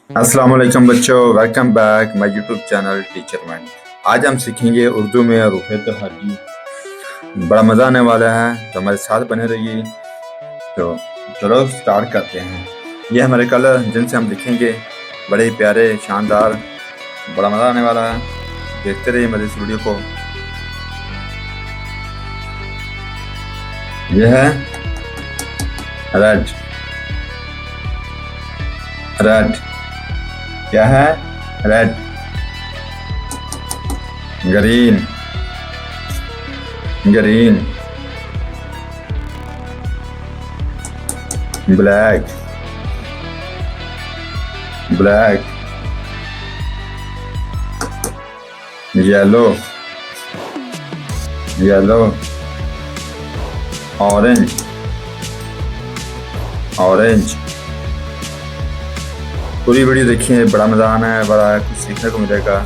अस्सलाम वालेकुम बच्चों, welcome back my YouTube channel teacher man. आज हम सीखेंगे उर्दू में रूह तहजी। बड़ा मज़ा आने वाला है, तो हमारे साथ बने रहिए। तो चलो स्टार्ट करते हैं। ये हमारे कलर जिनसे हम लिखेंगे, बड़े प्यारे शानदार, बड़ा मज़ा आने वाला है। देखते रहिए मेरे इस वीडियो को। यह है रेड। रेड क्या है? Red. Green. Green. Black. Black. Yellow. Yellow. Orange. Orange. पूरी वीडियो देखिए, बड़ा मजा आना है, बड़ा कुछ सीखने को मिलेगा।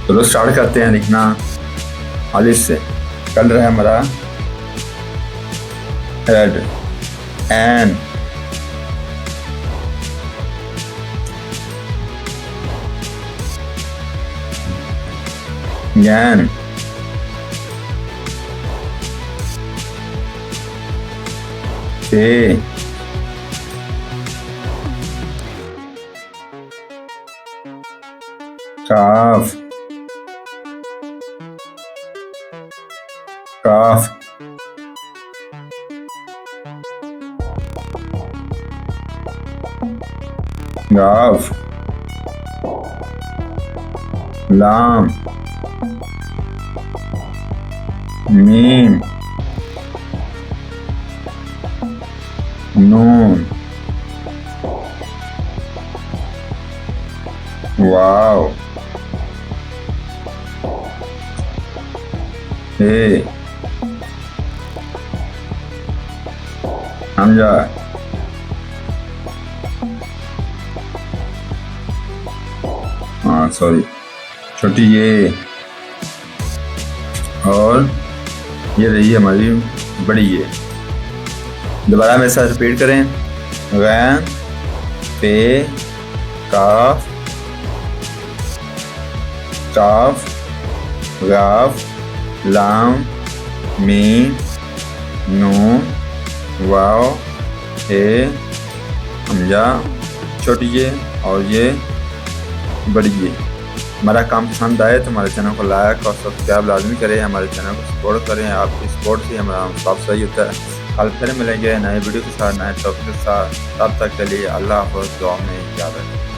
चलो स्टार्ट करते हैं लिखना अलिफ से। कलर है हमारा रेड। एन। गैन। के। काफ। काफ। गाफ। लाम। मीम। नून। वाव। हे। हमजा। हाँ सॉरी, छोटी ये, और ये रही हमारी बड़ी ये। दोबारा मेरे साथ रिपीट करें। गैन, पे, काफ, काफ, गाफ, लाम, मीम, नून, वाव, हे, हमजा, छोटी ये, और ये बड़ी ये। हमारा काम पसंद आए तो हमारे चैनल को लाइक और सब्सक्राइब लाजमी करें। हमारे चैनल को सपोर्ट करें। आपकी सपोर्ट से हमारा सब सही होता है। कल फिर मिलेंगे नए वीडियो के साथ, नए टॉपिक के साथ। तब तक के लिए अल्लाह हाफ़िज़। दुआ में याद रखें।